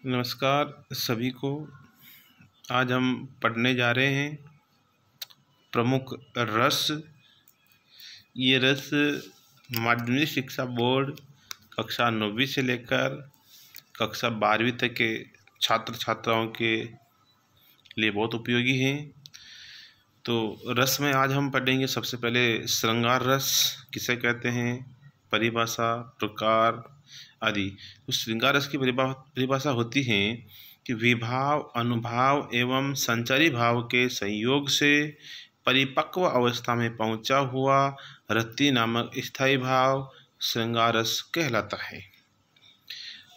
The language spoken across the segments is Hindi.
नमस्कार सभी को। आज हम पढ़ने जा रहे हैं प्रमुख रस। ये रस माध्यमिक शिक्षा बोर्ड कक्षा 9वीं से लेकर कक्षा 12वीं तक के छात्र छात्राओं के लिए बहुत उपयोगी हैं। तो रस में आज हम पढ़ेंगे सबसे पहले श्रृंगार रस किसे कहते हैं, परिभाषा, प्रकार आदि। तो श्रृंगार रस की परिभाषा होती है कि विभाव, अनुभाव एवं संचारी भाव के संयोग से परिपक्व अवस्था में पहुंचा हुआ रति नामक स्थायी भाव श्रृंगार रस कहलाता है।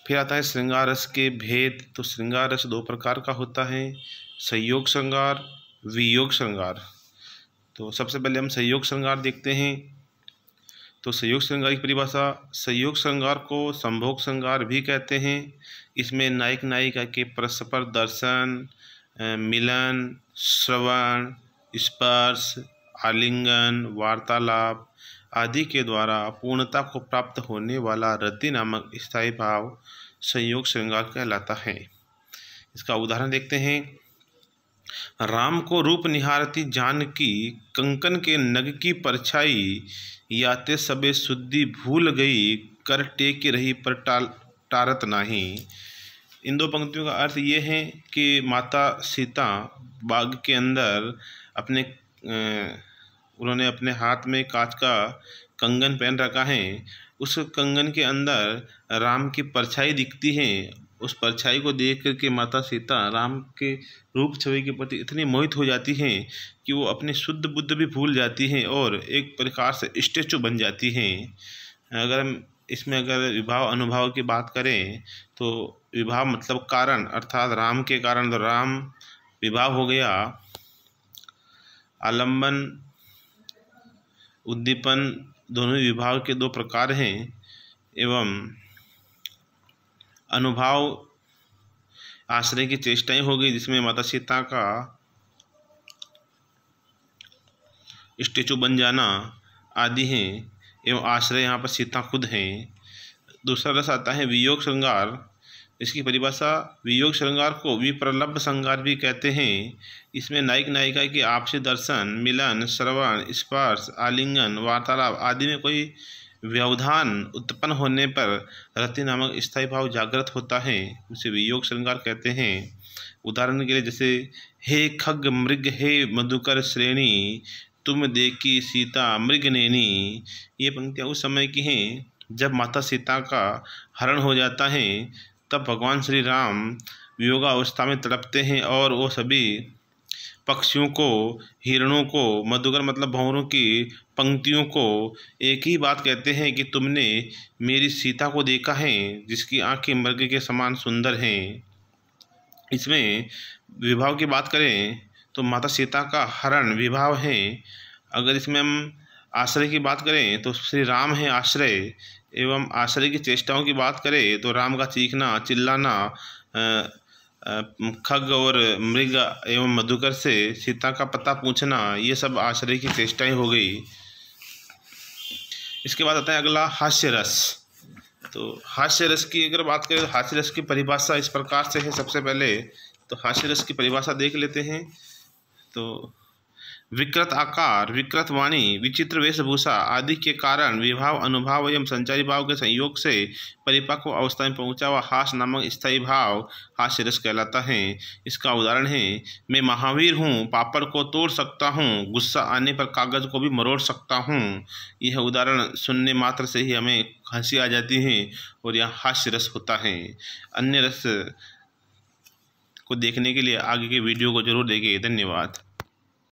फिर आता है श्रृंगार रस के भेद। तो श्रृंगार रस दो प्रकार का होता है, संयोग श्रृंगार, वियोग श्रृंगार। तो सबसे पहले हम संयोग श्रृंगार देखते हैं। तो संयोग श्रृंगार की परिभाषा, संयोग श्रृंगार को संभोग श्रृंगार भी कहते हैं। इसमें नायक नायिका के परस्पर दर्शन, मिलन, श्रवण, स्पर्श, आलिंगन, वार्तालाप आदि के द्वारा पूर्णता को प्राप्त होने वाला रति नामक स्थायी भाव संयोग श्रृंगार कहलाता है। इसका उदाहरण देखते हैं। राम को रूप निहारती जानकी, कंकन के नग की परछाई, याते सबे शुद्धि भूल गई, कर टेकी रही पर टारत नहीं। इन दो पंक्तियों का अर्थ ये है कि माता सीता बाग के अंदर उन्होंने अपने हाथ में कांच का कंगन पहन रखा है। उस कंगन के अंदर राम की परछाई दिखती है। उस परछाई को देख करके माता सीता राम के रूप छवि के प्रति इतनी मोहित हो जाती हैं कि वो अपनी शुद्ध बुद्ध भी भूल जाती हैं और एक प्रकार से स्टैचू बन जाती हैं। अगर हम इसमें विभाव अनुभाव की बात करें तो विभाव मतलब कारण, अर्थात राम के कारण तो राम विभाव हो गया। आलम्बन, उद्दीपन दोनों विभाव के दो प्रकार हैं। एवं अनुभाव आश्रय की चेष्टाएं हो गई, जिसमें माता सीता का स्टेचू बन जाना आदि हैं। एवं आश्रय यहाँ पर सीता खुद हैं। दूसरा रस आता है वियोग श्रृंगार। इसकी परिभाषा, वियोग श्रृंगार को विप्रलब्ध श्रृंगार भी कहते हैं। इसमें नायक नायिका के आपसी दर्शन, मिलन, श्रवण, स्पर्श, आलिंगन, वार्तालाप आदि में कोई व्यवधान उत्पन्न होने पर रति नामक स्थायी भाव जागृत होता है, उसे वियोग श्रृंगार कहते हैं। उदाहरण के लिए जैसे, हे खग मृग हे मधुकर श्रेणी, तुम देखी सीता मृग नैनी। ये पंक्तियाँ उस समय की हैं जब माता सीता का हरण हो जाता है। तब भगवान श्री राम वियोगावस्था में तड़पते हैं और वो सभी पक्षियों को, हिरणों को, मधुकर मतलब भंवरों की पंक्तियों को एक ही बात कहते हैं कि तुमने मेरी सीता को देखा है जिसकी आंखें मृग के समान सुंदर हैं। इसमें विभाव की बात करें तो माता सीता का हरण विभाव है। अगर इसमें हम आश्रय की बात करें तो श्री राम है आश्रय। एवं आश्रय की चेष्टाओं की बात करें तो राम का चीखना, चिल्लाना, खग और मृग एवं मधुकर से सीता का पता पूछना, ये सब आश्रय की चेष्टाएं हो गई। इसके बाद आता है अगला हास्य रस। तो हास्य रस की अगर बात करें तो हास्य रस की परिभाषा इस प्रकार से है। सबसे पहले तो हास्य रस की परिभाषा देख लेते हैं। तो विकृत आकार, विकृत वाणी, विचित्र वेशभूषा आदि के कारण विभाव, अनुभाव एवं संचारी भाव के संयोग से परिपक्व अवस्था में पहुंचा हुआ हास्य नामक स्थायी भाव हास्य रस कहलाता है। इसका उदाहरण है, मैं महावीर हूँ, पापड़ को तोड़ सकता हूँ, गुस्सा आने पर कागज को भी मरोड़ सकता हूँ। यह उदाहरण सुनने मात्र से ही हमें हंसी आ जाती है और यह हास्य रस होता है। अन्य रस को देखने के लिए आगे के वीडियो को जरूर देखिए। धन्यवाद।